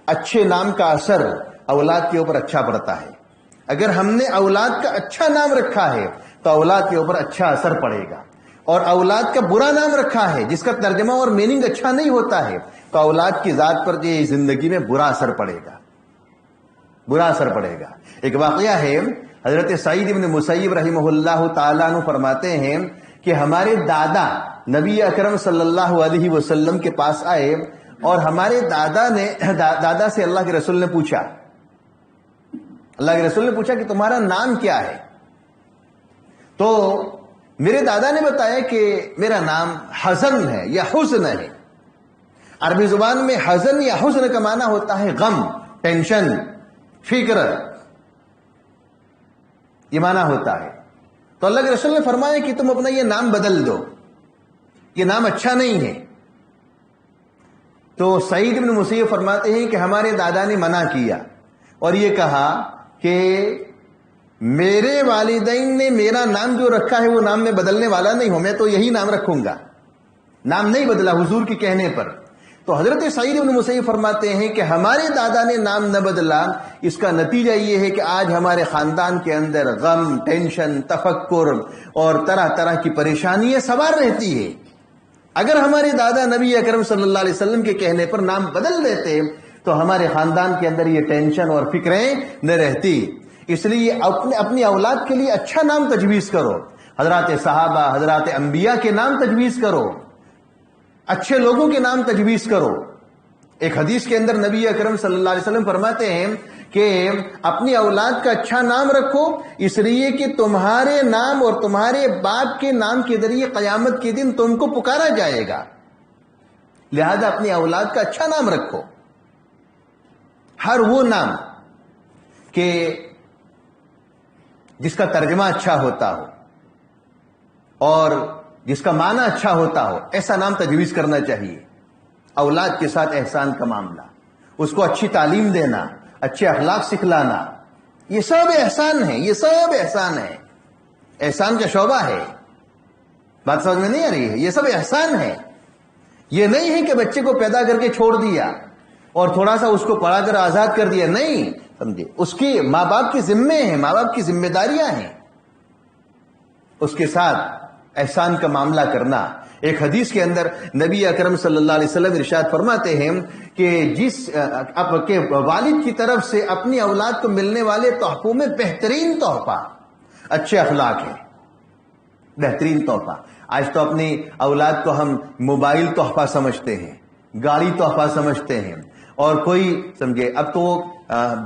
اچھے نام کا اثر اولاد کے اوپر اچھا پڑتا ہے۔ اگر ہم نے اولاد کا اچھا نام رکھا ہے تو اولاد کے اوپر اچھا اثر پڑے گا، اور اولاد کا برا نام رکھا ہے جس کا ترجمہ اور میننگ اچھا نہیں ہوتا ہے تو اولاد کی ذات پر جو زندگی میں برا اثر پڑے گا، برا اثر پڑے گا۔ ایک واقعہ ہے، حضرت سعید بن مسیب رحمہ اللہ تعالیٰ عنہ فرماتے ہیں کہ ہمارے دادا نبی اکرم صلی اللہ علیہ وسلم کے پاس آئے، اور ہمارے دادا سے اللہ کے رسول نے پوچھا، اللہ کے رسول نے پوچھا کہ تمہارا نام کیا ہے؟ تو میرے دادا نے بتایا کہ میرا نام حزن ہے یا حزن ہے۔ عربی زبان میں حزن یا حزن کا معنی ہوتا ہے غم، ٹینشن، فکر، یہ معنی ہوتا ہے۔ تو اللہ کے رسول نے فرمایا کہ تم اپنا یہ نام بدل دو، یہ نام اچھا نہیں ہے۔ تو سعید بن مسیب فرماتے ہیں کہ ہمارے دادا نے منع کیا اور یہ کہا کہ میرے والدین نے میرا نام جو رکھا ہے وہ نام میں بدلنے والا نہیں ہوں، میں تو یہی نام رکھوں گا، نام نہیں بدلا حضور کے کہنے پر۔ تو حضرت سعید بن مسیب فرماتے ہیں کہ ہمارے دادا نے نام نہ بدلا، اس کا نتیجہ یہ ہے کہ آج ہمارے خاندان کے اندر غم، ٹینشن، تفکر اور طرح طرح کی پریشانیاں سوار رہتی ہے۔ اگر ہمارے دادا نبی اکرم صلی اللہ علیہ وسلم کے کہنے پر نام بدل دیتے تو ہمارے خاندان کے اندر یہ ٹینشن اور فکریں نہ رہتی۔ اس لیے اپنی اولاد کے لیے اچھا نام تجویز کرو، حضرات صحابہ، حضرات انبیاء کے نام تجویز کرو، اچھے لوگوں کے نام تجویز کرو۔ ایک حدیث کے اندر نبی اکرم صلی اللہ علیہ وسلم فرماتے ہیں کہ اپنی اولاد کا اچھا نام رکھو، اس لیے کہ تمہارے نام اور تمہارے باپ کے نام کے ذریعے قیامت کے دن تم کو پکارا جائے گا، لہذا اپنی اولاد کا اچھا نام رکھو۔ ہر وہ نام کہ جس کا ترجمہ اچھا ہوتا ہو اور جس کا معنی اچھا ہوتا ہو، ایسا نام تجویز کرنا چاہیے۔ اولاد کے ساتھ احسان کا معاملہ، اس کو اچھی تعلیم دینا، اچھے اخلاق سکھلانا، یہ سب احسان ہے، یہ سب احسان ہے، احسان کا شعبہ ہے۔ بات سمجھ میں نہیں آ رہی ہے؟ یہ سب احسان ہے۔ یہ نہیں ہے کہ بچے کو پیدا کر کے چھوڑ دیا اور تھوڑا سا اس کو پڑھا کر آزاد کر دیا، نہیں، سمجھے، اس کی ماں باپ کی ذمے ہیں، ماں باپ کی ذمہ داریاں ہیں، اس کے ساتھ احسان کا معاملہ کرنا۔ ایک حدیث کے اندر نبی اکرم صلی اللہ علیہ وسلم ارشاد فرماتے ہیں کہ کہ والد کی طرف سے اپنی اولاد کو ملنے والے تحفوں میں بہترین تحفہ اچھے اخلاق ہے، بہترین تحفہ۔ آج تو اپنی اولاد کو ہم موبائل تحفہ سمجھتے ہیں، گاڑی تحفہ سمجھتے ہیں، اور کوئی سمجھے اب تو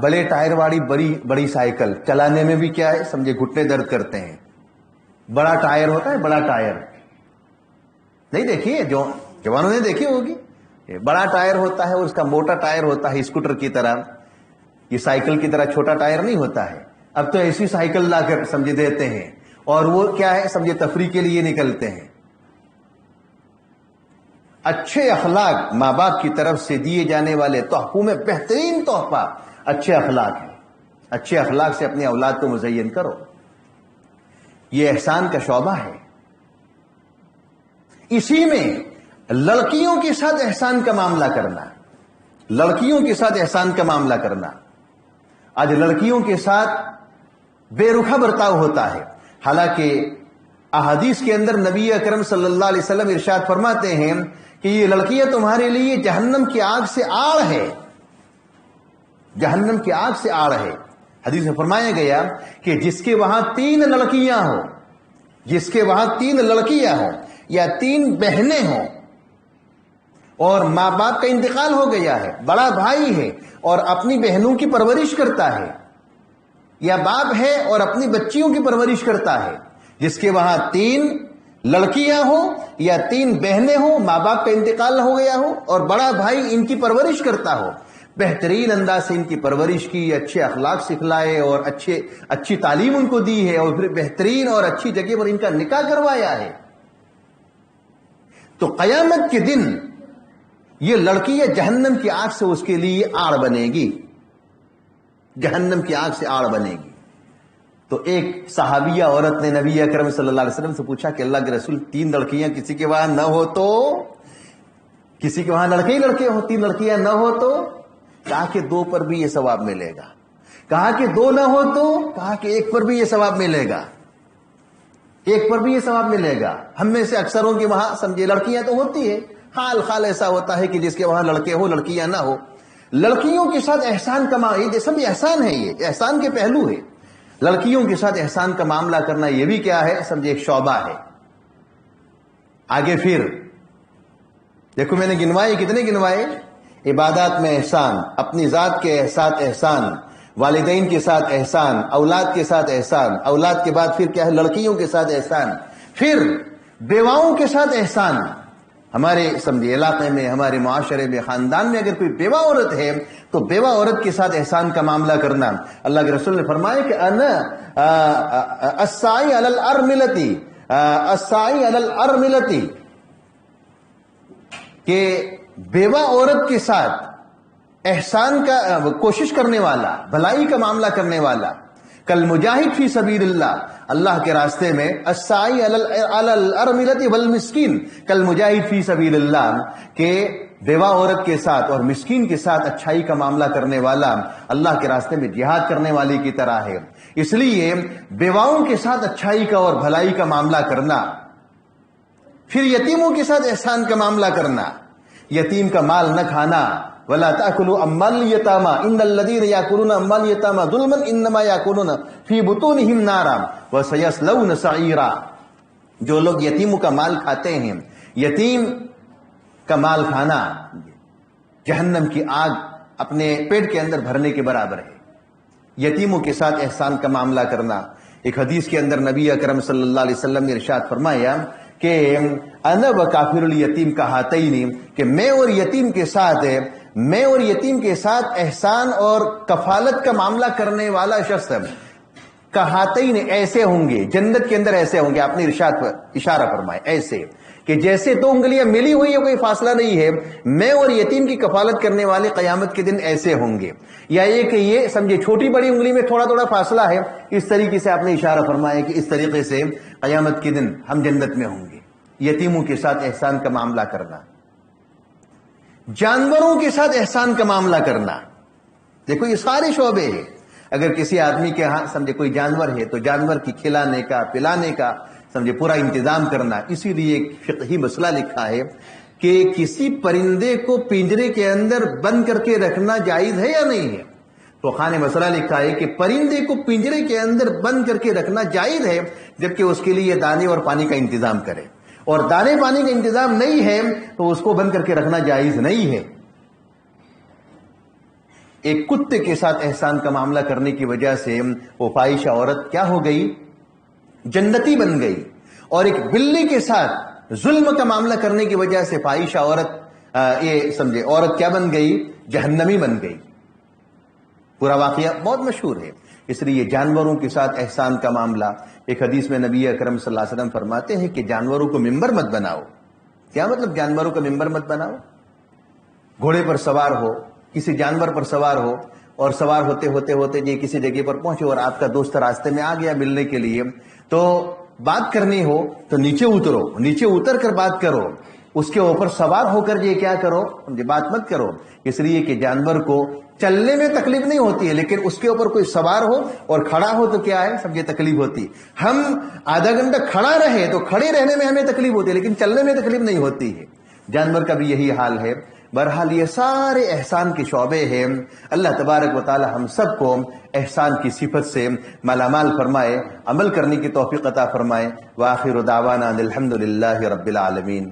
بڑے ٹائر والی بڑی سائیکل چلانے میں بھی کیا ہے سمجھے گھٹنے درد کرتے ہیں۔ بڑا ٹائر ہوتا ہے، بڑا ٹائر نہیں دیکھیے، جو جوانوں نے دیکھی ہوگی، بڑا ٹائر ہوتا ہے اور اس کا موٹا ٹائر ہوتا ہے اسکوٹر کی طرح، یہ سائیکل کی طرح چھوٹا ٹائر نہیں ہوتا ہے۔ اب تو ایسی سائیکل لا کر سمجھے دیتے ہیں اور وہ کیا ہے سمجھے تفریح کے لیے نکلتے ہیں۔ اچھے اخلاق ماں باپ کی طرف سے دیے جانے والے تحفوں میں بہترین تحفہ اچھے اخلاق ہے۔ اچھے اخلاق سے اپنی اولاد کو مزین کرو، یہ احسان کا شعبہ ہے۔ اسی میں لڑکیوں کے ساتھ احسان کا معاملہ کرنا، لڑکیوں کے ساتھ احسان کا معاملہ کرنا۔ آج لڑکیوں کے ساتھ بے رخا برتاؤ ہوتا ہے، حالانکہ احادیث کے اندر نبی اکرم صلی اللہ علیہ وسلم ارشاد فرماتے ہیں کہ یہ لڑکیاں تمہارے لیے جہنم کی آگ سے آڑ ہے، جہنم کی آگ سے آڑ ہے۔ حدیث میں فرمایا گیا کہ جس کے وہاں 3 لڑکیاں ہوں، جس کے وہاں 3 لڑکیاں ہوں یا 3 بہنیں ہوں اور ماں باپ کا انتقال ہو گیا ہے، بڑا بھائی ہے اور اپنی بہنوں کی پرورش کرتا ہے، یا باپ ہے اور اپنی بچیوں کی پرورش کرتا ہے، جس کے وہاں 3 لڑکیاں ہوں یا 3 بہنیں ہوں، ماں باپ کا انتقال ہو گیا ہو اور بڑا بھائی ان کی پرورش کرتا ہو، بہترین انداز سے ان کی پرورش کی، اچھے اخلاق سکھلائے اور اچھی تعلیم ان کو دی ہے اور پھر بہترین اور اچھی جگہ پر ان کا نکاح کروایا ہے، تو قیامت کے دن یہ لڑکی یا جہنم کی آگ سے اس کے لیے آڑ بنے گی، جہنم کی آگ سے آڑ بنے گی۔ تو ایک صحابیہ عورت نے نبی اکرم صلی اللہ علیہ وسلم سے پوچھا کہ اللہ کے رسول 3 لڑکیاں کسی کے وہاں نہ ہو تو، کسی کے وہاں لڑکے ہی لڑکے ہو، 3 لڑکیاں نہ ہو تو؟ کہا کہ 2 پر بھی یہ ثواب ملے گا. کہا کہ 2 نہ ہو تو؟ کہا کہ 1 پر بھی یہ ثواب ملے گا، 1 پر بھی یہ ثواب ملے گا. ہم میں سے اکثروں کے وہاں سمجھے لڑکیاں تو ہوتی ہے، حال ایسا ہوتا ہے کہ جس کے وہاں لڑکے ہو لڑکیاں نہ ہو. لڑکیوں کے ساتھ احسان کا معاملہ، یہ سب احسان ہے، یہ احسان کے پہلو ہے. لڑکیوں کے ساتھ احسان کا معاملہ کرنا یہ بھی کیا ہے سمجھے، ایک شعبہ ہے. آگے پھر دیکھو میں نے گنوائے، کتنے گنوائے؟ عبادات میں احسان، اپنی ذات کے ساتھ احسان، والدین کے ساتھ احسان، اولاد کے ساتھ احسان، اولاد کے بعد پھر کیا ہے لڑکیوں کے ساتھ احسان، پھر بیواؤں کے ساتھ احسان. ہمارے سمجھے علاقے میں، ہمارے معاشرے میں، خاندان میں اگر کوئی بیوہ عورت ہے تو بیوہ عورت کے ساتھ احسان کا معاملہ کرنا. اللہ کے رسول نے فرمایا کہ انا السائی علی الارملتی، السائی علی الارملتی، کہ بیوہ عورت کے ساتھ احسان کا کوشش کرنے والا، بھلائی کا معاملہ کرنے والا، کل مجاہد فی سبیل اللہ کے راستے میں، السائی علی الارملۃ والمسکین، کل مجاہد فی سبیل اللہ، کہ بیوہ عورت کے ساتھ اور مسکین کے ساتھ اچھائی کا معاملہ کرنے والا اللہ کے راستے میں جہاد کرنے والی کی طرح ہے. اس لیے بیواؤں کے ساتھ اچھائی کا اور بھلائی کا معاملہ کرنا، پھر یتیموں کے ساتھ احسان کا معاملہ کرنا، یتیم کا مال نہ کھانا. وَلَا تَأْكُلُوا أَمْوَالَ الْيَتَامَى إِنَّ الَّذِينَ يَأْكُلُونَ أَمْوَالَ الْيَتَامَى ظُلْمًا إِنَّمَا يَأْكُلُونَ فِي بُطُونِهِمْ نَارًا وَسَيَصْلَوْنَ سَعِيرًا. جو لوگ یتیموں کا مال کھاتے ہیں، یتیم کا مال کھانا جہنم کی آگ اپنے پیٹ کے اندر بھرنے کے برابر ہے. یتیموں کے ساتھ احسان کا معاملہ کرنا. ایک حدیث کے اندر نبی اکرم صلی اللہ علیہ وسلم نے ارشاد فرمایا کہ انا وکافر الیتیم کہاتین، کہ میں اور یتیم کے ساتھ احسان اور کفالت کا معاملہ کرنے والا شخص کہاتین ایسے ہوں گے، جنت کے اندر ایسے ہوں گے. آپ نے ارشاد پر اشارہ فرمایا ایسے کہ جیسے 2 انگلیاں ملی ہوئی ہے، کوئی فاصلہ نہیں ہے، میں اور یتیم کی کفالت کرنے والے قیامت کے دن ایسے ہوں گے. یا یہ کہ یہ سمجھے چھوٹی بڑی انگلی میں تھوڑا تھوڑا فاصلہ ہے، اس طریقے سے آپ نے اشارہ فرمایا کہ اس طریقے سے قیامت کے دن ہم جنت میں ہوں گے. یتیموں کے ساتھ احسان کا معاملہ کرنا، جانوروں کے ساتھ احسان کا معاملہ کرنا. دیکھو یہ سارے شعبے ہیں. اگر کسی آدمی کے ہاں سمجھے کوئی جانور ہے تو جانور کی کھلانے کا، پلانے کا سمجھے پورا انتظام کرنا. اسی لیے ایک فقہی مسئلہ لکھا ہے کہ کسی پرندے کو پنجرے کے اندر بند کر کے رکھنا جائز ہے یا نہیں ہے. تو خان مسئلہ لکھا ہے کہ پرندے کو پنجرے کے اندر بند کر کے رکھنا جائز ہے، جبکہ اس کے لیے دانے اور پانی کا انتظام کرے. اور دانے پانی کا انتظام نہیں ہے تو اس کو بند کر کے رکھنا جائز نہیں ہے. ایک کتے کے ساتھ احسان کا معاملہ کرنے کی وجہ سے وہ فاحشہ عورت کیا ہو گئی؟ جنتی بن گئی. اور ایک بلی کے ساتھ ظلم کا معاملہ کرنے کی وجہ سے فاحشہ عورت یہ سمجھے عورت کیا بن گئی؟ جہنمی بن گئی. پورا واقعہ بہت مشہور ہے. اس لیے جانوروں کے ساتھ احسان کا معاملہ، ایک حدیث میں نبی اکرم صلی اللہ علیہ وسلم فرماتے ہیں کہ جانوروں کو ممبر مت بناؤ. کیا مطلب جانوروں کا ممبر مت بناؤ؟ گھوڑے پر سوار ہو، کسی جانور پر سوار ہو، اور سوار ہوتے ہوتے ہوتے جی کسی جگہ پر پہنچے اور آپ کا دوست راستے میں آ گیا ملنے کے لیے، تو بات کرنی ہو تو نیچے اترو، نیچے اتر کر بات کرو. اس کے اوپر سوار ہو کر یہ کیا کرو؟ بات مت کرو. اس لیے کہ جانور کو چلنے میں تکلیف نہیں ہوتی ہے، لیکن اس کے اوپر کوئی سوار ہو اور کھڑا ہو تو کیا ہے سمجھے تکلیف ہوتی. ہم آدھا گھنٹہ کھڑا رہے تو کھڑے رہنے میں ہمیں تکلیف ہوتی ہے، لیکن چلنے میں تکلیف نہیں ہوتی ہے. جانور کا بھی یہی حال ہے. بہرحال یہ سارے احسان کے شعبے ہیں. اللہ تبارک و تعالی ہم سب کو احسان کی صفت سے مالا مال فرمائے، عمل کرنے کی توفیق عطا فرمائے. وآخر دعوانا الحمد للہ رب العالمین.